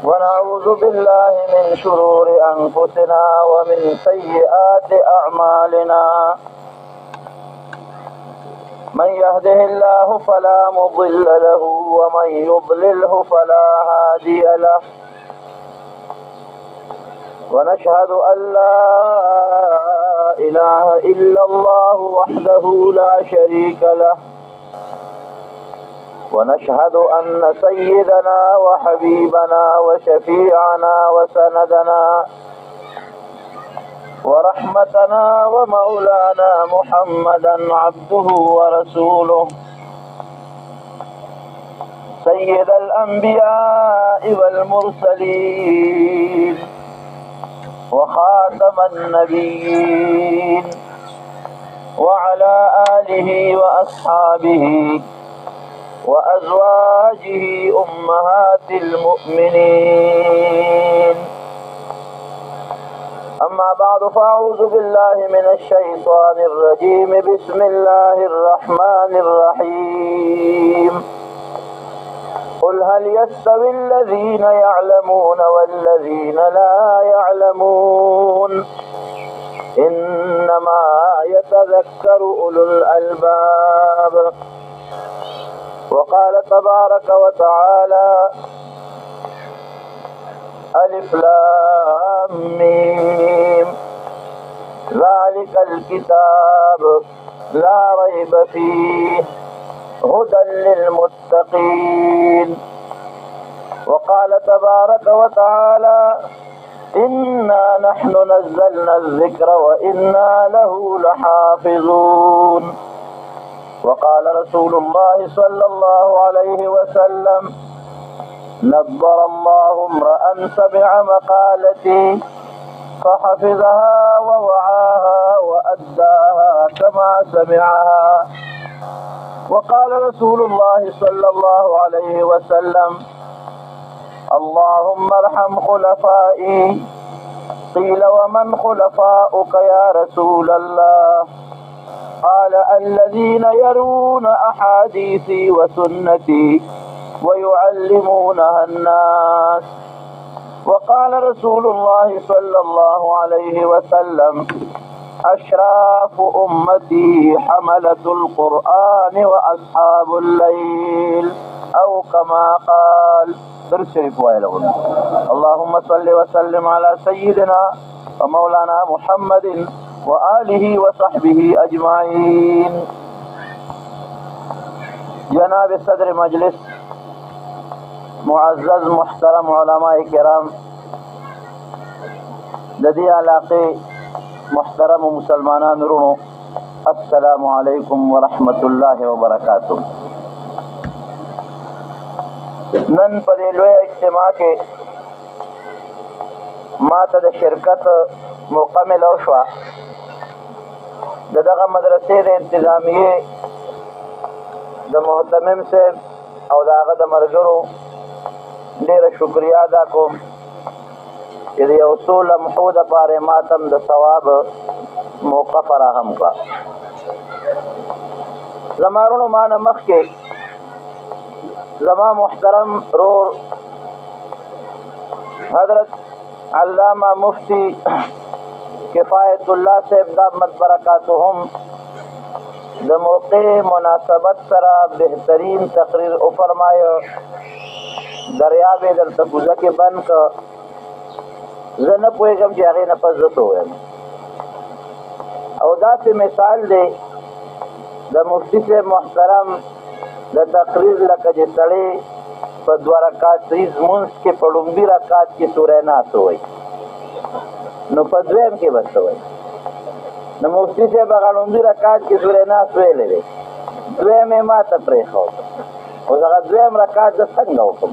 ونعوذ بالله من شرور أنفسنا ومن سيئات أعمالنا. من يهده الله فلا مضل له ومن يضلله فلا هادي له. ونشهد أن لا إله إلا الله وحده لا شريك له. ونشهد أن سيدنا وحبيبنا وشفيعنا وسندنا ورحمتنا ومولانا محمدا عبده ورسوله سيد الأنبياء والمرسلين وخاتم النبيين وعلى آله وأصحابه وأزواجه أمهات المؤمنين. أما بعد فأعوذ بالله من الشيطان الرجيم. بسم الله الرحمن الرحيم. قل هل يستوي الذين يعلمون والذين لا يعلمون إنما يتذكر أولو الألباب. وقال تبارك وتعالى: ألف لام ميم ذلك الكتاب لا ريب فيه هدى للمتقين. وقال تبارك وتعالى: إنا نحن نزلنا الذكر وإنا له لحافظون. وقال رسول الله صلى الله عليه وسلم: نبر الله امرأ سمع مقالتي فحفظها ووعاها وأداها كما سمعها. وقال رسول الله صلى الله عليه وسلم: اللهم ارحم خلفائي. قيل ومن خلفاؤك يا رسول الله؟ قال: الذين يرون أحاديثي وسنتي ويعلمونها الناس. وقال رسول الله صلى الله عليه وسلم: أشراف أمتي حملة القرآن وأصحاب الليل، أو كما قال. درس شريف وائلون. اللهم صل وسلم على سيدنا ومولانا محمد وآله وصحبه أجمعين. جناب صدر مجلس، معزز محترم علماء کرام، لدی علاقے محترم مسلمانان رونو، السلام علیکم ورحمت اللہ وبرکاتہ. نن پدې لوی اجتماع کې ما ته د شرکت موقع ملو شوه. دغه مدرسې د انتظامیې د محتمم صاحب او د هغه د ملګرو ډېره شکریه ادا کوم چې د یو څو لمحو دپارې ما ته هم د ثواب موقع فراهم کړه. زما وروڼو، ما نه مخکې زما محترم رور حضرت علامہ مفتی کفایت الله صاحب دامت برکاتهم د موقع مناسبت سره بهترین تقریر وفرمایه. دریاب یې دلته کوزه کې بند که. زه نه پوهېږم چې هغې نه پس زه څه ووایم. او داسې مثال دی د مفتی صاحب محترم د تقریر لکه چې سړی په 2 رکعت ریز مونځ کې په لومبي رکعت کې سوره ناس ووایي، نو په دویم کې به څه وایي؟ نو مفتی صاحب هغه لومبي رکعت کې سوره ناس ویلی دی، دویم یې ما ته پرېښود. اوس هغه دویم رکعت زه څنګه وکړم؟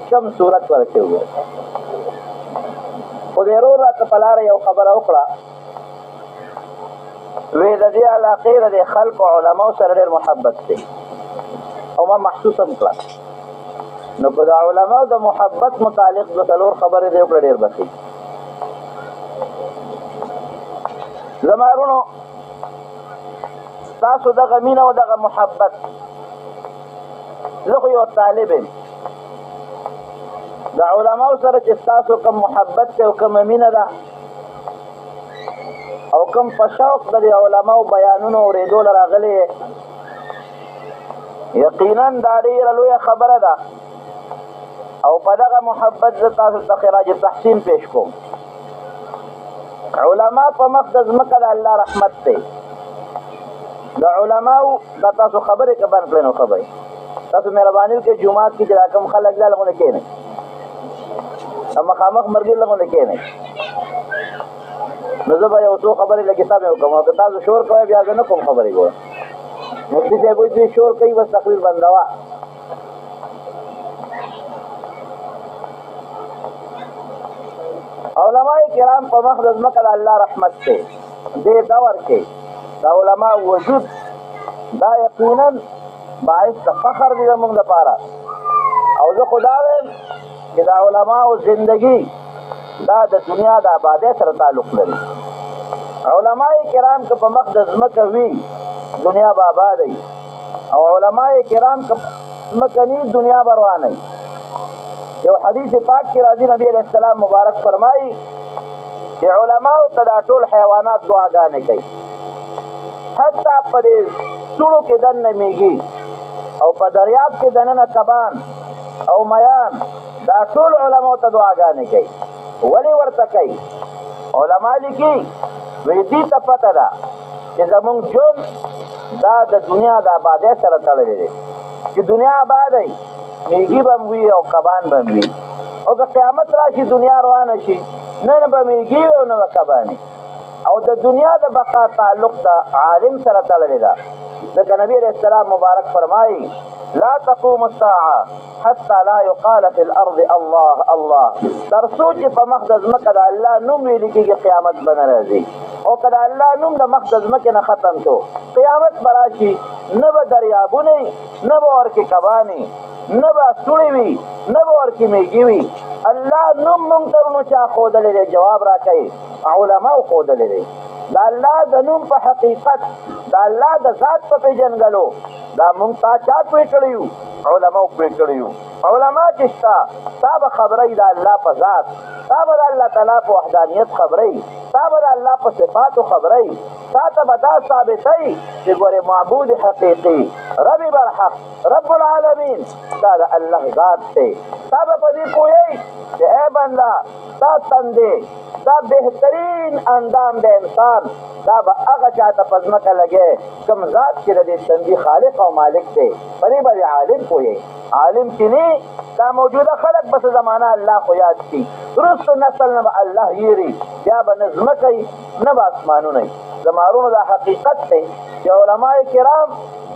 کوم صورت ورکې وګورم. خو دې ورور راته په لاره یو خبره وکړه، وی د دې علاقې د دې خلکو علماو سره ډېر محبت دی او ما محسوس هم کړه. نو په د علماو د محبت متعلق د 4 خبرې دې وکړه، ډېر بخي. زما وروڼو، تاسو دغه مینه او دغه محبت زه خو یو طالب یم د علماو سره چې ستاسو کوم محبت دی او کومه مینه ده او کوم په شوق د علماو بیانونو اورېدو له راغلی یقینا دا ډېره لویه خبره ده او په دغه محبت زه تاسو ته خراج تحسین پیش کوم علما په مخ د ځمکه د الله رحمت دی د علماو دا تاسو خبرې که بند کړئ نو خبرې تاسو مهرباني وکړئ جومات کې چې دا کوم خلک دا لغونه کښېنئ مخامخ مرګي لغونه کښېنئ نو زه به یو څو خبرې لږ حساب یې وکړم او که تاسو شور کوئ بیا زه نه کوم خبرې ګورم مفتي صاحب وایي دوی شور کوي بس تقریر بندوه علماء کرام په مخ د ځمکه د الله رحمت دی دې دور کې د علماء وجود دا یقینا باعث د فخر دی زموږ لپاره او زه خو دا وایم چې د علماو زندګي دا د دنیا د آبادۍ سره تعلق لري علماء کرام که په مخ د ځمکه وي دنیا به آبادی او علماء کرام که ځمکه ني دنیا به روانه یو حدیث پاک کې راځي نبی علیہ السلام مبارک فرمایي چې علماو ته دا ټول حیوانات دعاګانې کوي حتی په دې سوړو کې دننه میږي او په دریاب کې دننه کبان او میان دا ټول علماو ته دعاګانې کوي ولې ورته کوي علما لیکي وایي دې ته پته ده چې زموږ ژوند دا د دنیا د آبادۍ سره تړلی دی چې دنیا آبادی میږي به وي او کبان به وي او که قیامت راشي دنیا روانه شي نه به میږي وي او نه به کبانې او د دنیا د بقا تعلق د عالم سره تړلی ده ځکه نبي علیه السلام مبارک فرمایي لا تقوم الساعه حتى لا يقال في الارض الله الله تر څو چې په مخ د ځمکه د الله نوم ویل کېږي قیامت به نه راځي او که د الله نوم د مخ د ځمکې نه ختم شو قیامت به راشي نه به دریابونه نه به ورکې کبانې نه به سوړې وي نه به ورکې میږي وي الله نوم موږ ته نو چا ښودلی دی جواب راکوي علماو ښودلی دی د الله د نوم په حقیقت د الله د ذات په پېژنګلو دا موږ تا چا پوه کړی یو علماو پوه کړی یو علما چې شته تا به خبرئ د الله په ذات تا به د الله تعالی په وحدانیت خبرئ تا به د الله په صفاتو خبرئ تا ته به دا ثابتئ چې ګورې معبود حقیقي رب برحق رب العالمین دا د الله ذات دی تا به په دې پوهیږئ چې ای بنده دا تندې دا بهترین اندام د انسان دا به هغه چاته په ځمکه لګی کوم ذات چې د دې تندي خالق او مالک دی په دې به عالم پوهیږي عالم چې نه دا موجوده خلق بس زمانه الله خو یاد کړي وروسته نسل نه به الله یېري بیا به نه ځمکه وي نه به اسمانونه وي زمارونو دا حقیقت دی چې علما کرام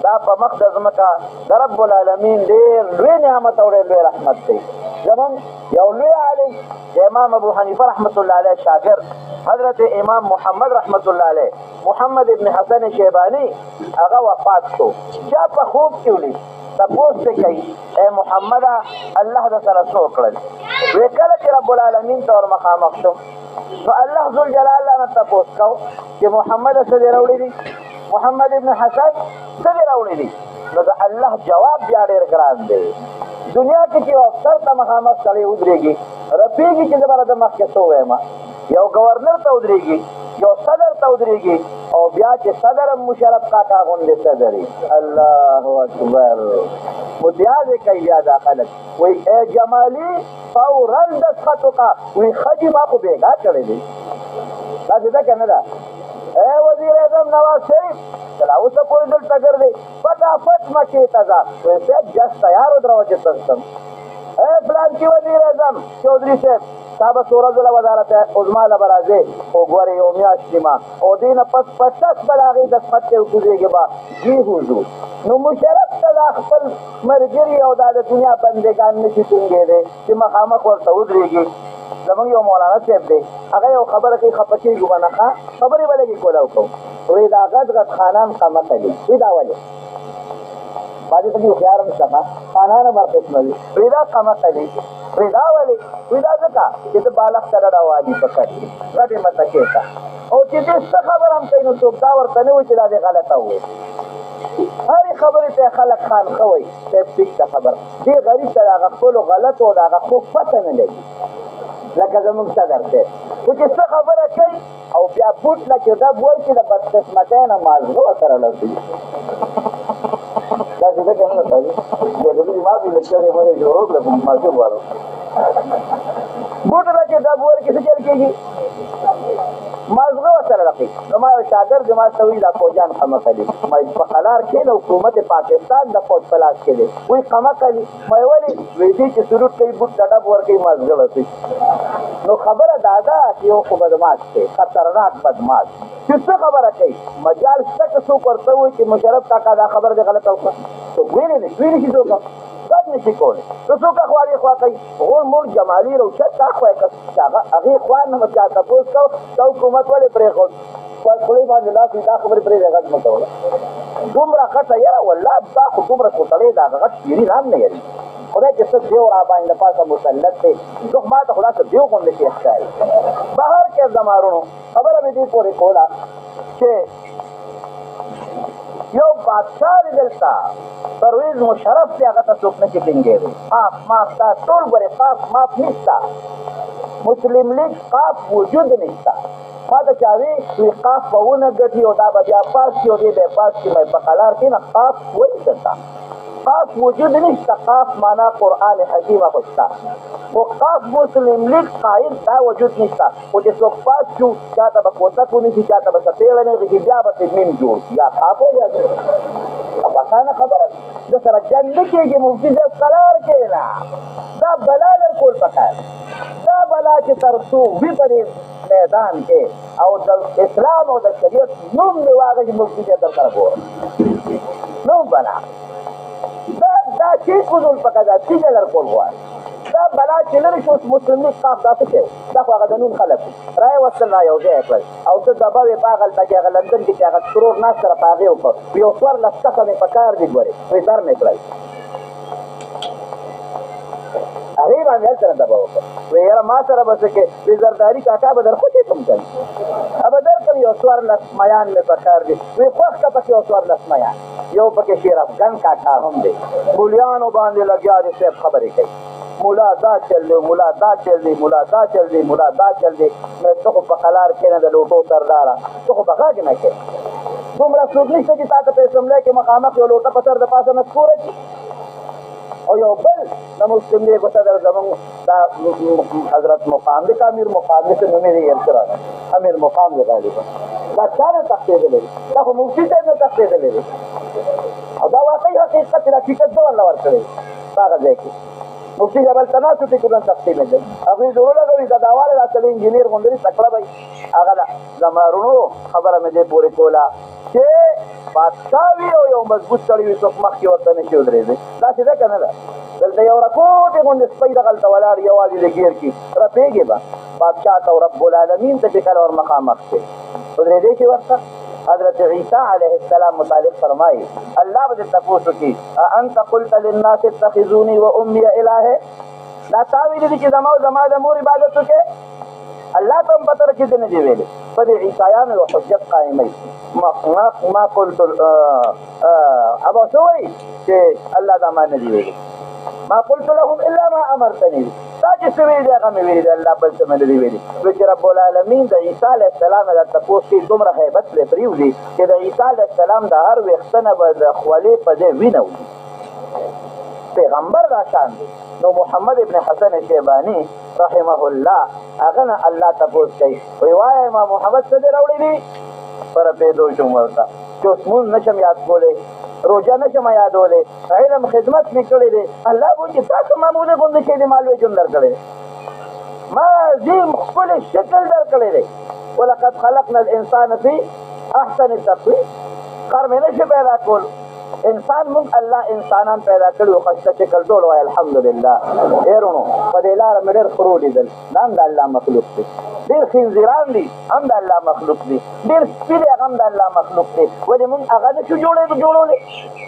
دا په مخ د ځمکه د رب العالمین ډېر لوی نعمت او ډېر لوی رحمت دی زمونږ یو لوی عالم د امام ابو حنیفه رحمت الله علیه شاګرد حضرت امام محمد رحمت الله علیه محمد ابن حسن شیبانی هغه وفات شو چا په خوب کې ولید تپوس پې کوي ای محمده الله د سره څه وکړل وی کله چې رب العالمین ته ور مخامخ شم نو الله ذوالجلال نه تپوس کو چې محمد څه دې راوړي دي محمد ابن حسن څه دې راوړي دي نو د الله جواب بیا ډېر ګران دی دنیا کې چې افسر ته مخامخ سړی ودرېږي رپېږي چې زه به د مخکې څه ووایم یو گورنر ته ودرېږي یو صدر ته ودرېږي او بیا چې صدر مشرف کاکا غوندې صدري الله اکبر متیاز کوي بیا دا خلک وایي ای جمالي فورا دسخط وکړه وایي ښځې ما خو بېګا کړی دی داسې ده که نه ده ای وزیر اعظم نواز شریف چلا اوسه پورې دلته ګرځئ فټافټ مکې ته ځه وایي صاحب جس تیار ودروه چې تستم ای فلانکي وزیر اعظم چودھری صاحب تا به څو ورځو له وزارت عظما له به راځې خو ګورې یو میاشت کې ما او دې نه پس په ټس به د هغې دسخط کې وکوزېږي به جي حضور نو مشرف ته دا خپل ملګري او دا د دنیا بندګان نشي ټینګېدی چې مخامخ ورته ودرېږي زمونږ یو مولانا صاحب دی هغه یو خبره کوي خفه کېږو به نه ښه خبرې به لږې کولاو کوو وایي دا غټ غټ خانان قمقه دي وایي دا ولې بعضې پکې هوښیار هم شته خانان هم هر قسمه دي وایي دا قمقه دي وایي دا ولې وایي دا ځکه چې ته بالغ ته ډډه والي په کټ کې غټې متکې ته او چې دې څه خبره هم کوي نو څوک دا ورته نه وایي چې دا دې غلطه ووایي هرې خبرې ته خلک خان ښه وایي صاحب ټیک ده خبره دې غریب ته د هغه خپلو غلطو او د هغه ښو پته نه لګي لکه زمونږ صدر صاحب خو چې څه خبره کوي او بیا بوټ له چې ډب ورکړي د بدقسمتۍ نه مازغه ورسره لړزوي داسې ده که نه ده صاحب ما بې له شرې مرې جوړ کړه په ماشوم والا بوټ له چې ډب ورکړي څه چل کېږي مازغه ورسره لقي نو ما یو شاګرد ما ته وایي دا فوجیان قمقه دي ما په قلار کښېنه حکومت پاکستان د فوج په لاس کې دی وایي قمقه دي ما یې ولې وایي دې چې سلوټ کوي بوټ ته ډب ورکوي مازغه ورسوي نو خبره دا ده چې یو خو بدماش دی خطرناک بدماش چې څه خبره کوي مجال شته که څوک ورته وایي چې مشرف کاکا دا خبره دې غلطه وکړه څوک ویلی نه شي څوک ګډ نشي کولی نو څوک خوا دې خوا کوي غول مول جمالي روشت دا خوا یې هغې خوا نه به چا تپوس کو دا حکومت ولې پرېښود خولې باندې لاس وي دا خبرې پرېږده غږ مه کوله دومره غټه یاره والله دا خو دومره کوټړې دا غټ شیرین هم نه یاري خدای چې څه دیو را باندې د پاسه مسلط دی زه ما ته خو داسې دیو غوندې شیخ ښکاري بهر کې زمارونو خبره مې دې پورې کوله چې یو بادشاه دی دلته پرویز مشرف دی هغه ته څوک نشي ټینګېدی قاف ماف دا ټول ګورې قاف ماف نشته مسلم لیگ قاف وجود نشته ما ته چا وی وي قاف به ونه ګټي او دا به بیا پاس کي او دې به پاس کي مې په قلار کې نه قاف وایي درته قاف وجود نشته قاف معنا قرآن حکیم خو شته خو قاف مسلم لیگ قاید دا وجود نشته خو چې څوک پاس شو چا ته به کوتک ونیسي چا ته به څپېړه نه غږي بیا به تدمیم جوړ یا قاف و یا اسانه خبره ده سره جنګ نه کېږي مفتي صاحب قرار کښېنه دا بلا درکول پکار دا بلا چې تر څو وي په دې میدان کې او د اسلام او د شریعت نوم دې واغږي مفتي صاحب در سره ګورم نوم بلا دا چیز وزول پکار دا تیږه درکول غواړي دا بلا چې لرې شو مسلم لیگ قاف دا څه شی دا خو هغه د نون خلک رایې وستل را یو ځای کړل او ته دبه وې په هغلته کې هغه لندن کې چې هغه سرور ناست سره په هغې وکړ یو څوارلس کسه مې په کار دي ګورې وې در مې کړل هغې باندې هلته نه دبه وکړ وې یاره ما سره به څه کې وې زرداري کاکا به در خوشې کوم کوي به درکړم یو څوارلس میان مې په کار دي وې خوښ که پکې یو څوارلس میان یو پکې شیر افغان کاکا هم دی مولیانو باندې لګیا دي صاحب خبرې کوي مولا دا چل دی مولا دا چل دی مولا دا چل دی مولا دا چل دی مې ته خو په قلار کښېنه د لوټو سرداره ته خو په غږ نه کې دومره څوک نشته چې تا ته په اسمبلی کې مخامخ یو لوټه په سر د پاسه نه سپوره کړي او یو بل د مسلم لیګ صدر زمونږ دا حضرت مقام دی که امیر مقام دی څه نومې دی هېر څه رانه امیر مقام دی غالبا دا چا نه تښتېدلی دی دا خو مفتي صاحب نه تښتېدلی دی او دا واقعي حقیقت دی حقیقت ده والله ورکړی په هغه ځای کې مفتي صاحب هلته ناست و ټیکونه تختې مې دی هغوی زړه لګوي دا داواله دا سړی انجینیر غوندې دي تکړه به هغه ده زمارونو خبره مې دې پورې کوله چې بادشاه وي او یو مضبوط سړی وي څوک مخکې ورته نه شي ودرېدی داسې ده که نه ده دلته یو رکوټې غوندې سپی دغلته ولاړ یوازې د ګیر کې رپېږي به بادشاه ته او رب العالمین ته چې کله ور مخامخ شي ودرېدی شي ورته حضرت عیسی علیه السلام متعلق فرمایي الله به دې تپوس وکړي انت قلت للناس اتخذوني و امي الهه دا تا ویلي دي چې زما او زما د مور عبادت وکړې الله ته هم پته ده چې دې نه دي ویلي په دې عیسایانو یو حجت قایموي ما قلت ابا څه وایي چې الله دا ما نه دي ویلي ما قلت لهم الا ما امرتني دا چې څه ویلي دي هغه مې ویلي دي الله بل څه مې نه دي ویلي نو چې رب العالمین د عیسی علیه السلام نه تپوس کې دومره هیبت پرې پرېوځي چې د عیسی علیه السلام د هر ویښته نه به د خولې په ځای وینه وځي پیغمبر را شان دی نو محمد ابن حسن شیبانی رحمه الله هغه نه الله تپوس کوي وایي وایه ما محمد څه دې راوړي دي په رپېدو شوم ورته چې اوس مونځ نشم یاد کولی روژه نشم یادولی علم خدمت مې کړی دی الله به چې تاسو معمولې غوندې شی دی مالوی جون در کړی دی ما عظیم ښکلی شکل در کړی دی ولقد خلقنا الانسان فی احسن تقویم خر مې نشي پیدا کول انسان مونږ الله انسانان پیدا کړي او ښایسته شکل ټول وایي الحمدلله هېرونو په دې لاره مې ډېر خرو لیدل دا هم د الله مخلوق دی ډېر خنزیران دي هم د الله مخلوق دي ډېر سپي دی هغه هم د الله مخلوق دی ولې مونږ هغه نه شو جوړولی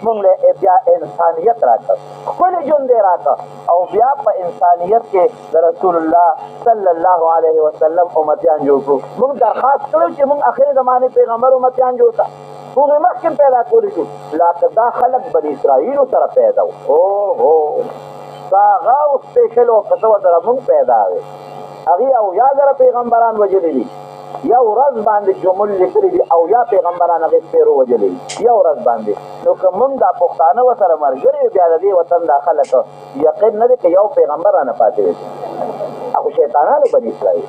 مونږ له بیا انسانیت راکړه ښکلې ژوند یې راکړه او بیا په انسانیت کې د رسول الله صلی الله علیه وسلم امتیان جوړ کړو مونږ درخواست کړو چې مونږ اخر زمانې پیغمبر امتیان جوړ کړه هغې مخکې پیدا کولی شو لکه دا خلک بني اسرائیلو سره پیدا و اوهو دا هغه او سپیشل و که څه ورسره مونږ پیدا وې هغې اویا زره پیغمبران وژلي دي یو ورځ باندې جمل لیکلي دي اویا پیغمبران هغې سپیرو وژلي دي یو ورځ باندې نو که مونږ دا پښتانه ورسره ملګري یو بیا د دې وطن دا خلک یقین نه دی که یو پیغمبر رانه پاتې دی هغو شیطانانو بني اسرائیل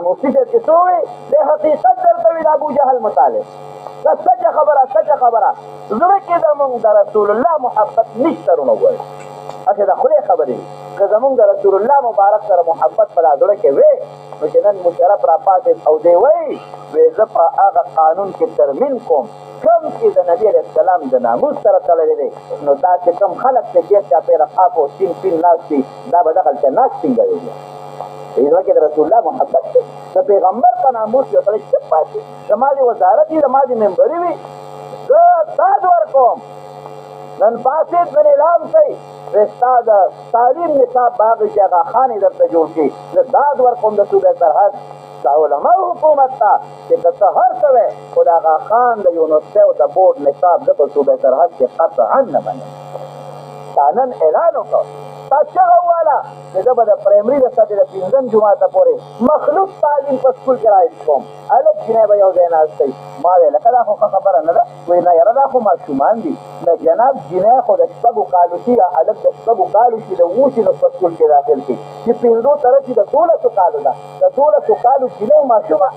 مفتي صاحب چې څه ووایي د حقیقت درته وي د ابوجهل مطالب دا سچه خبره زړه کې زمونږ د رسول الله محبت نشته رونه ووایي هسې د خدای خبرې دي که زمونږ د رسول الله مبارک سره محبت په دا زړه کې وې نو چې نن مشرف راپاتې او دی وایي وې زه په هغه قانون کې ترمیم کوم کم چې د نبي علیه السلام د ناموس سره تړلی دی نو دا چې کم خلک چې ډېر چاپېره قاف او سین پین ناست دي دا به دغلته ناست ټینګوي زړه کې د رسول الله محبت دی د پیغمبر په ناموس یو سړی چپ پاتې زما دې وزارت وي زما دې ممبري وي زه داد ورکوم نن پاسېد نن اعلان کوي ستا د تعلیم نصاب به هغې چې هغه خانې درته جوړ کړي زه داد ورکوم د صوبې سرحد د علماو حکومت ته چې که څه هر څه وی خو د هغه خان د یونیورسټۍ او د بورډ نصاب زه په صوبې سرحد کې قطعا نه منم تا نن اعلان وکړ تا چغه وواله چې زه به د پرایمري د سطحې د 5م جماعته پورې مخلوط تعلیم په سکول کې رایج کوم هلک جینۍ به یو ځای ناستی ما ویل لکه دا خو ښه خبره نه ده وایي نه یاره دا خو ماشومان دي نه جناب جینۍ خو د 6 کالو شي یا هلک د 6 کالو شي د 7 شي نو په سکول کې داخل کړي چې 5 طرف شي د 16 کالو ده د 16 کالو جینۍ ماشومه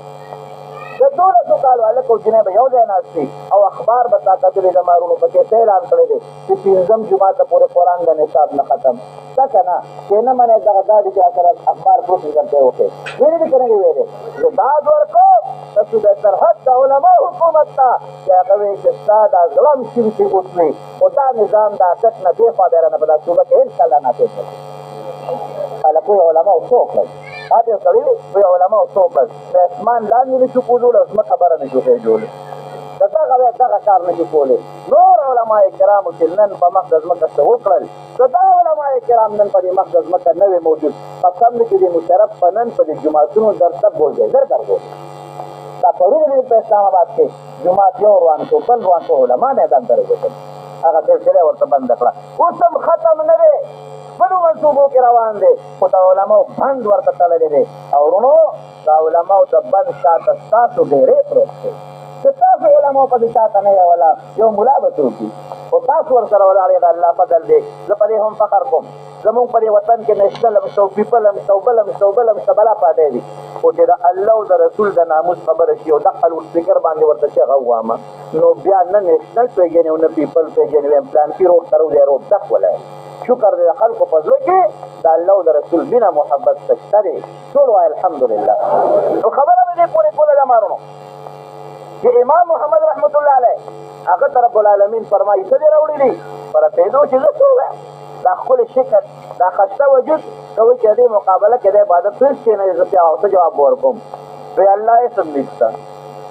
د 12 کالو هلک او جینۍ به یو ځای ناستي او اخبار به تا کتلې د مارونو پکې څه اعلان کړی دی چې 5م جماعته پورې قرآن د نصاب نه ختم ته که نه چې نه منې دغه دا دي چې سره اخبار پروسس درته وکړې ویلې دي که نه دي ویلې زه داد ورکوم د صوبې سرحد د علما حکومت ته چې هغه وایي چې ستا دا زړه شین چې اوس وي خو دا نظام د اټک نه دې خوا دی رانه په دا صوبه کې انشاءالله نافظ کړي خلک وایي علماو څه وکړل هغه یو سړي وایي علماو څه وکړل د اسمان لاندې نه شو کوزولی او ځمکه بره نه شو خېژولی د دغه بیا دغه کار نه شو کولی نور علما کرامو چې نن په مخ د ځمکه څه وکړل که دا علما کرام نن په دې مخ د ځمکه نه وي موجود قسم دی چې د مشرف په نن په دې جوماتونو درته بولځی زر دربول دا پرون دې په اسلام آباد کې جومات یو روان شو بل روان شو علما میدان ته راووتل هغه سلسله ورته بنده کړه اوس هم ختم نه دی بلو منصوبو کې روان دی خو د علماو بند ورته تړلی دی او ورونو د علماو د بند شاته ستاسو ډېرې پروت دی چې تاسو علماو پسې شاته نه یې ولا یو ملا به څوک وي خو تاسو ورسره ولاړ یې د الله فضل دی زه په دې هم فخر کوم زمونږ په دې وطن کې نیشنل هم شته پیپل هم شته بل هم شته بل هم شته بلا پاتې دي خو چې د الله او د رسول د ناموس خبره شي او دغه لوډسپیکر باندې ورته چغه ووامه نو بیا نه نیشنل پېژنې او نه پیپل پېژنې وایم پلانکي روډ ته روځی روډ دق ولاړ شکر دی د خلکو په زړه کې د الله او د رسول مینه محبت شته دی ټول وایي الحمدلله نو خبره مې دې پورې کوله ده مارونو چې امام محمد رحمت الله علیه هغه ته رب العالمین فرمایي څه دې راوړي دي پر پیدو چې زه څه ووایم دا ښکلی شکل دا ښایسته وجود کوي چې د دې مقابله کې د عبادت هېڅ شی نه دی زه څه جواب ورکوم وی الله اسم نشته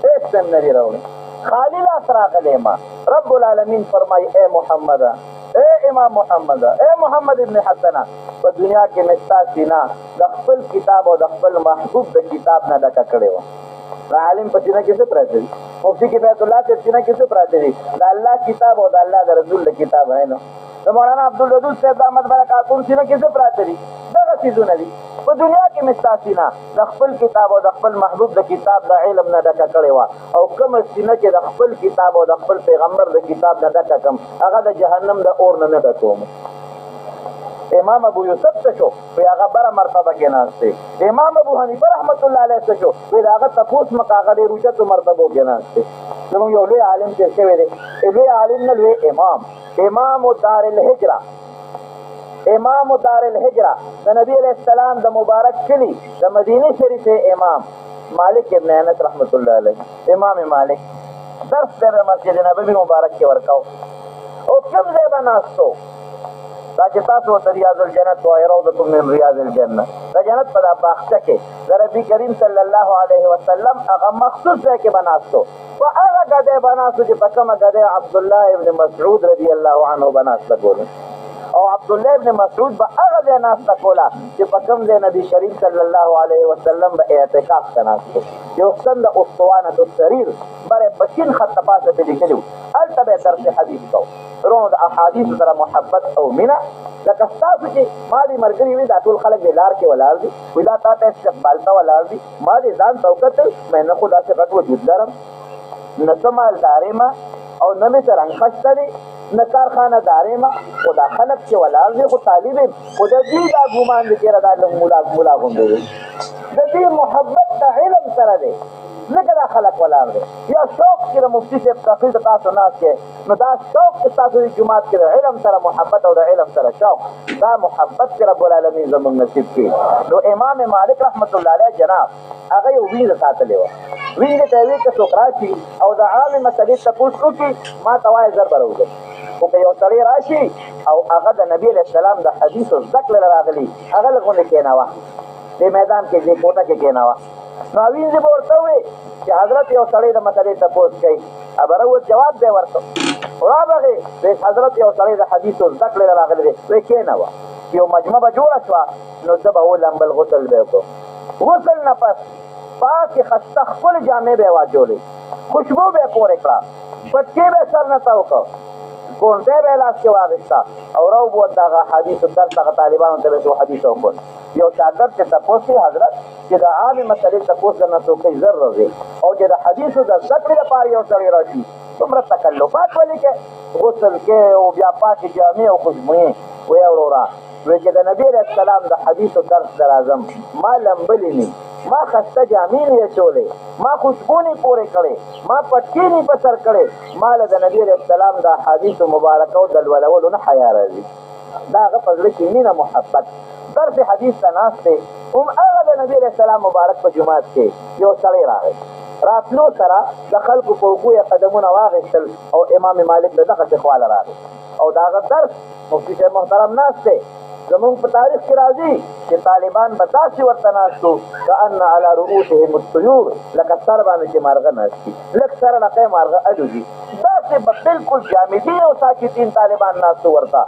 هېڅ هم نه دی راوړی خالی لاس راغلی ما رب العالمین فرمایي ای محمده اے امام محمد اے محمد ابن حسنه په دنیا کې مې ستا سینه د خپل کتاب او د خپل محبوب د کتاب نه ډکه کړې وه د عالم په سینه کې څه پراته دي مفتي کفایت الله صاحب سینه کې څه پراته دي د الله کتاب او د الله د رسول د کتاب نه نو د مولانا عبدالودود صاحب احمد برکاتون سینه کې څه پراته دي دغه څیزونه دي په دنیا کې مې ستا سینه د خپل کتاب او د خپل محبوب د کتاب د علم نه ډکه کړې وه او کومه سینه چې د خپل کتاب او د خپل پیغمبر د کتاب نه ډکه کړم هغه د جهنم د اور نه ډکوم امام ابو یوسف څه شو وی هغه بره مرتبه کې ناست دی امام ابو حنیفه رحمت الله علیه څه شو وی د هغه تپوس مکه هغه ډېر اوچتو مرتبو کې ناست دی زموږ یو لوی عالم تېر شوی دی لوی عالم نه لوی امام دار الهجره امام دار الهجره د نبی علیه السلام د مبارک کلي د مدینه شریف امام مالک ابن انس رحمت الله علیه امام مالک درس د مسجد نبوي مبارک کې ورکاو او کوم ځای به ناستو دا چې تاسو ورته ریاض الجنت وایي روضة من ریاض الجنه د جنت په دا باغچه کې د ربي کریم صلی الله علیه وسلم هغه مخصوص ځای کې به ناستو په هغه ګدۍ به ناستو چې په کومه ګدۍ عبدالله ابن مسعود رضی الله عنه به ناسته کولو او عبدالله ابن مسعود به هغه ځای ناسته کوله چې په کوم ځای نبي شریف صلی الله علیه وسلم به اعتکاف ته ناست و یو ستن د اسطوانة السریر بره په شین خط پاسه پې لیکلي وو هلته به یې درس حدیث کو ورونو د احادیثو سره محبت او مینه لکه ستاسو چې ما دې ملګري وي دا ټول خلک دې لار کې ولاړ دي وایي دا تا ته استقبال ته ولاړ دي ما دې ځان ته وکتل مې نه خو داسې غټ وجود لرم نه څه مالدارې ما او نه مې څه رنګ خشته دی نه کارخانه دارې ما خو دا خلک چې ولاړ دي خو طالب یم خو د دې دا ګمان دی چې دا لږ ملا غوندې دی د دې محبت د علم سره دی ځکه دا خلک ولاړ دی یا شوق چې د مفتي صاحب تقریر د تاسو ناست کې نو دا شوق چې تاسو د جومات کې د علم سره محبت او د علم سره شوق دا محبت چې رب العالمین زموږ نصیب کړي نو امام مالک رحمت الله علیه جناب هغه یو وینځه ساتلې وه وینځې ته یې ویل که څوک راشي او د عامې مسلې تپوس وکړي ما ته وایه زر به راوځم خو که یو سړی راشي او هغه د نبي علیه السلام د حدیثو زده کړې راغلي هغه لږ غوندې کښېنوه دې میدان کې دې کوټه کې کښېنوه نو وینځې به ورته ووایي چې حضرت یو سړی د مسلې تپوس کوي به راووت جواب به یې ورته رابغې حضرت یو سړی د حدیثو زده کړې راغلی دی وایي کښېنوه یو مجمع به جوړه شوه نو زه به ولمبل غسل به وکړو غسل نه پس پاکې خسته خپل جامې به یې واچولې خوشبو به یې پورې کړه پټکې به یې سر نه ته وکړ ګونټۍ به یې لاس کې واخېسته او راوبوت دغه حدیثو درس هغه طالبانو ته به یې حدیث وکړ یو شاګرد چې تپوس کوي حضرت چې د عامې مسلې تپوس درنه څوک کوي زر راځي او چې د حدیثو د زده کړې لپاره یو سړی راشي څومره تکلفات ولې کې غسل کې او بیا پاکې جامې او خوشبویې ویې وروره وایي چې د نبي علیه السلام د حدیثو درس ته راځم ما لمبلې نه ما خسته جامې نه اچولې ما خوشبو نه پورې کړې ما پټکې نه په سر کړې ما له د نبي علیه السلام د احادیثو مبارکو د لولولو نه حیا راځي دا هغه په زړه کې مینه محبت درس حدیث ته ناست دی هم هغه د نبي علیه السلام مبارک په جومات کې یو سړی راغی راتلو سره د خلکو په اوږو یې قدمونه واخېستل او امام مالک د دغسې خواله راغی او د هغه درس مفتي صاحب محترم ناست دی زمونږ په تاریخ کې راځي چې طالبان به داسې ورته ناست وو کأن علی رؤوسهم الطیور لکه سر باندې چې مارغه ناست دي لږ سره لقی مارغه الوځي داسې به بلکل جامدین او ساکتین طالبان ناست ورته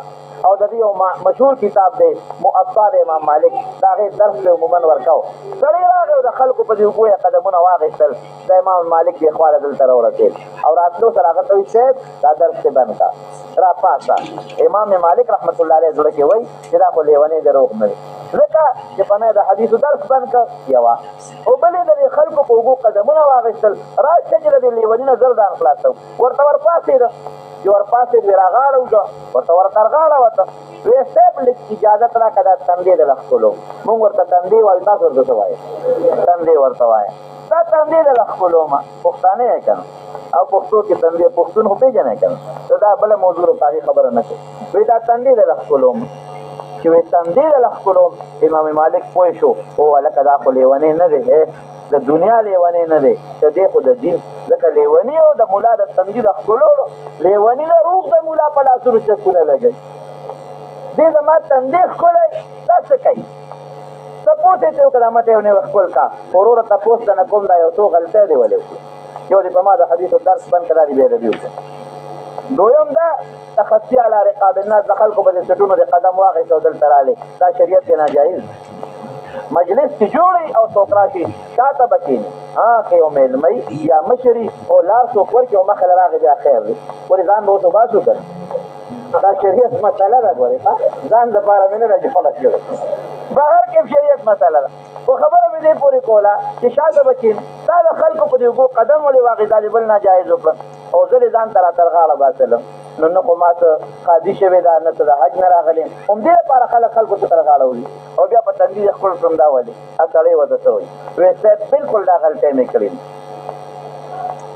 او د دې یو مشهور کتاب دی موطا د امام مالک د هغې درس یې عموما ورکو سړی راغی او د خلکو په دې اوږو یې قدمونه واخېستل د امام مالک دې خواله دلته راورسېد او راتلو سره هغه ته وایي صاحب دا درس دې بند کړه راپاسه امام مالک رحمت الله علیه زړه کې وایي چې دا خو لیونی دروغ نه دی ځکه چې په نه د حدیثو درس بند کړ یوه او بلې د دې خلکو په اوږو قدمونه واخېستل راشه چې د دې لیوني نه زر ځان خلاصوم ورته ورپاسېده چې ورپاسېد وې راغاړه وکړه ورته ورترغاړه ورته وې صاحب لږ اجازت راکړه دا تندې د لښکلو مونږ ورته تندې وایو تاسو ورته څه وایې تندې ورته وایه دا تندې د لښکلو ما پښتانه یې که نه او پښتو کې تندې پښتون خو پېژنې که نه ته دا بله موضوع په هغې خبره نه کوي وایي دا تندې د لښکلو ما چې وایي تندې د لښکلو امام مالک پوه شو او هلکه دا خو لیونی نه دی د دنیا لیونی نه دی د دې خو د دین ځکه لیوني او د ملا د تندي د ښکلولو لیوني نه روغ د ملا په لاسونو چکونه لګوي دې زما تندی ښکلی دا څه کوي تپوس یې ته وکړه دا ماته یو نه ښکل کا وروره تپوس ته نه کوم دا یو څو غلطۍ دې ولې وکړو یو دې په ما د حدیثو درس بند کړه دا دې بېادبي وکړه دویم دا تخصي علی رقاب الناس د خلکو په دې سټونو د قدم واخېست او دلته راغلی دا شریعت کې ناجایز مجلس کې جوړي او څوک راشي شاته به کښېني که یو میلمۍ یا مشري او لار څوک ورکړي او مخې له راغی بیا خیر دی ولې ځان به اوس وباسو که دا شریعت مسله ده ګورې ځان دپاره مې نه ده چې خلک جوړ بهر کې شریعت مسله ده خو خبره مې دې پورې کوله چې شاته به کښېني دا د خلکو په دې اوږو قدم ولې واخېست دا دې بل ناجایز وکړم او زه دې ځان ته را ترغاړه باسلم نو نه خو ما څه قاضي شوې ده نه څه د حج نه راغلی همدې لپاره خلکو ته ترغاړه ولي او بیا په تندي یې ښکل کړم دا ولې سړی ورته څه وایي وایي صاحب بلکل دا غلطۍ مې کړې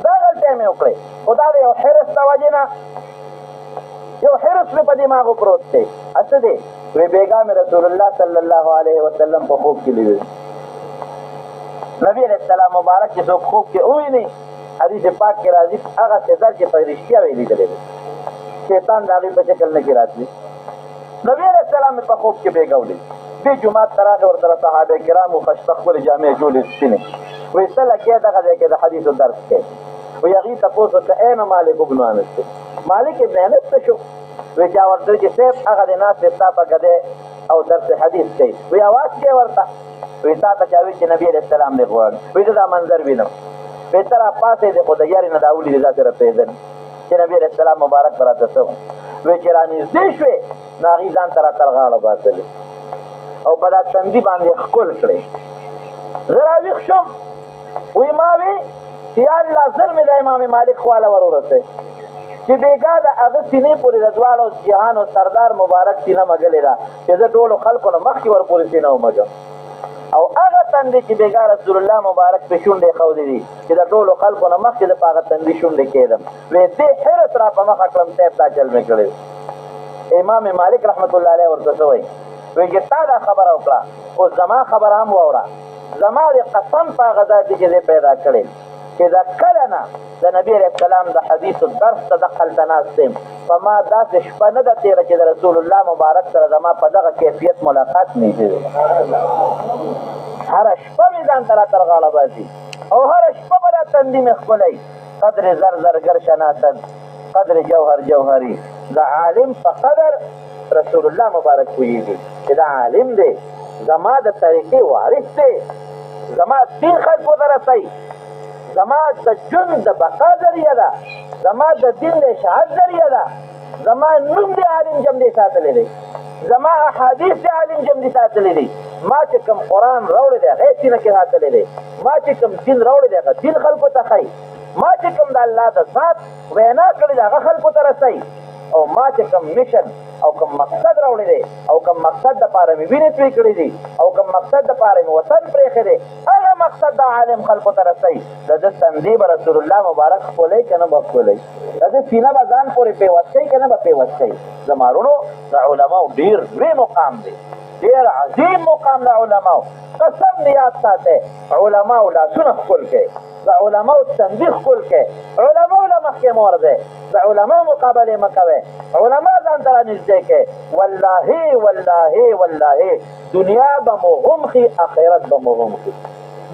دا غلطۍ مې وکړې خو دا د یو حرص د وجې نه یو حرص مې په دماغو پروت دی څه دی وایي بېګا مې رسول الله صلی الله علیه وسلم په خوب کې لیدل نبي علیه السلام مبارک چې څوک خوب کې وویني حدیث پاک کې راځي هغه څه چې په رښتیا ویې لیدلی دی شیطان د هغې په شکل نه کې راتلي نبي علیه السلام مې په خوب کې بېګا ولید دې جومات ته راغی ورسره صحابه کرامو خشته ښکلې جامې جوړې سپینې وایي څه لګیا دغه ځای کې د حدیثو درس کوي وایي هغې تپوس وکړه این مالک ابن انس دی مالک ابن انس څه شو وی چا ورته چې صاحب هغه دی ناست دی ستا په ګدی او درس حدیث کوي وی اواز کې ورته وی تا ته چا وي چې نبي علیه السلام دی غواړي وی زه دا منظر وینم وی ته راپاڅېدې خو د یارې نه دا ولیدې داسې رپېدل چې نبي علیه السلام مبارک به راته څه وی چې رانږدې شوې نو هغې ځان ته راته غاړه باسلې او په دا تندي باندې ښکل کړې زه راویښ شوم وی ما وی چې یا الله زر مې د امام مالک خواله ور ورسئ چې بېګا د هغه سینې پورې د دواړو جهانو سردار مبارک سینه مږلې ده چې زه ټولو خلکو نه مخکې ورپورې سینه ومږم او هغه تندې چې بېګا رسول الله مبارک پې شونډې ښودې دي چې د ټولو خلکو نه مخکې زه په هغه تندي شونډې کېدم وی دې حرس را په مخه کړم صاحب دا چل مې کړی امام مالک رحمت الله علیه ورته څه وایي وی چې تا دا خبره وکړه اوس زما خبره هم واوره زما د قسم په هغه ځای کې چې زه پیدا کړې چې د کله نه د نبي علیه السلام د حدیثو درس ته دخلته ناست یم په ما داسې شپه نه ده تېره چې د رسول الله مبارک سره زما په دغه کیفیت ملاقات نږدې دی هره شپه مې ځان ته راتر غاړه باسي او هره شپه به دا تندي مې ښکلی قدر زر زرګر شناسد قدر جوهر جوهري د عالم په قدر رسول الله مبارک پوهېږي چې دا عالم دی زما د طریقې وارث دی زما دین خلکو ته رسوي زما د ژوند د بقا ذریعه ده زما د دین د اشاعت ذریعه ده زما نوم د عالم جمدې ساتلی دی زما احادیث د عالم جمدې ساتلی دی ما چې کوم قرآن راوړی دی هغه یې سینه کې ساتلی دی ما چې کوم دین راوړی دی هغه دین خلکو ته ښایي ما چې کوم د الله د ذات وینا کړې ده هغه خلکو ته رسوي او ما چې کوم میشن او کوم مقصد راوړی دی او کوم مقصد دپاره مې وینې توی کړي دي او کوم مقصد دپاره مې وطن پرېښی دی هغه مقصد د عالم خلکو ته رسوي د ده تندی به رسول الله مبارک ښکلی که نه به ښکلی د ده سینه به ځان پورې پیوست کوي که نه به پیوست کوي زما وروڼو د علماو ډېر لوی مقام دی ډېر عظیم مقام د علماو قسم دې یاد ساتئ علماو لاسونه ښکل کړئ د علماو تندي ښکل کړئ علماو له مخکې مه ورځئ د علماو مقابلې مه کوئ علما ځان ته رانږدې کړئ والله والله والله دنیا به مو هم ښي اخرت به مو هم ښي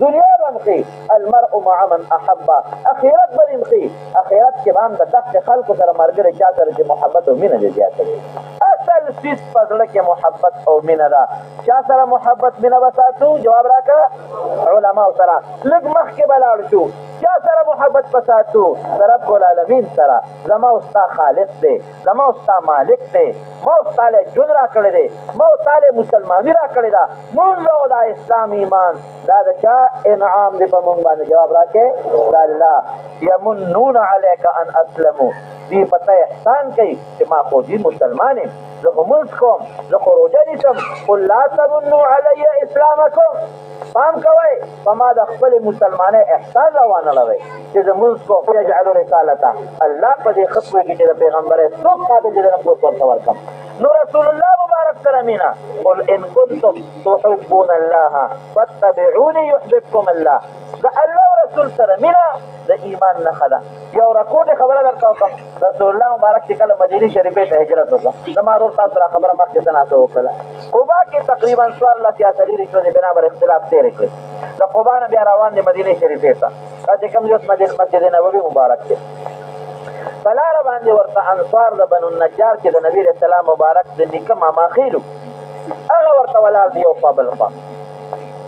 دنیا به هم ښي المرء مع من احبه اخرت به دې هم ښي اخرت کې به هم د دقې خلکو سره ملګری چا سره چې محبت او مینه دې زیاته وي اصل څیز په زړه کې محبت او مینه ده چا سره محبت مینه به ساتو جواب راکړه علماو سره لږ مخکې به لاړ شو چا سره محبت به ساتو د رب العالمین سره زما او ستا خالق دی زما او ستا مالک دی ما او ستا له ژوند را کړی دی ما او ستا له مسلماني را کړې ده مونځ او دا اسلام ایمان دا د چا انعام دی په مونږ باندې جواب راکړې د الله یمنون علیک ان اسلمو دی پته احسان کوي چې ما خو دې مسلمان یم زه خو مونځ کوم زه خو روژه نیسم قل لا تمنوا علی اسلامکم پام کوئ په ما د خپلې مسلمانۍ احسان راوانړوئ چې زه مونځ کوم یجعلو رسالته الله په دې ښه پوهېږي چې د پیغمبرۍ څوک قابل چې د نفوس ورته ورکړم نو رسول الله مبارک سره مینه قل ان کنتم تحبون الله فاتبعوني يحببكم الله د الله رسول سره مینه د ایمان نښه ده یو راکوټې خبره درته وکړم رسول الله مبارک چې کله مدینې شریفې ته هجرت وکړه زما ورور تاسو را خبره مخکې څه ناسه وکړله قبا کې تقریبا 14 یا 30 ورځې بنابر اختلاف تېرې کړې د قبا نه بیا روان دی مدینې شریفې ته دا چې کوم یوس مسجد نبوي مبارک دی په لاره باندې ورته انصار د بنو النجار چې د نبي علیه السلام مبارک د نیکه ماما خیلو هغه ورته ولاړ دی یو خوا بل خوا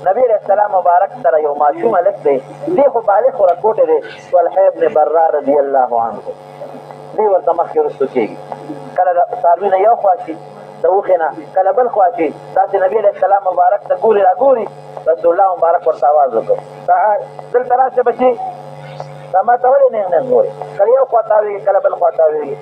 نبی علیہ السلام مبارک سره یو ماشوم هلک دی دی خو بالغ خو راکوټی دی طلحه ابن برا رضی الله عنه دی ورته مخکې وروستو کېږي کله د څاروي نه یو خوا شي د اوښې نه کله بل خوا شي داسې نبي علیہ السلام مبارک ته ګوري راګوري رسول الله مبارک ورته آواز وکړ دلته راشه بچي دا ما ته ولې نه ګورې کله یو خوا تاوېږي کله بل خوا تاوېږي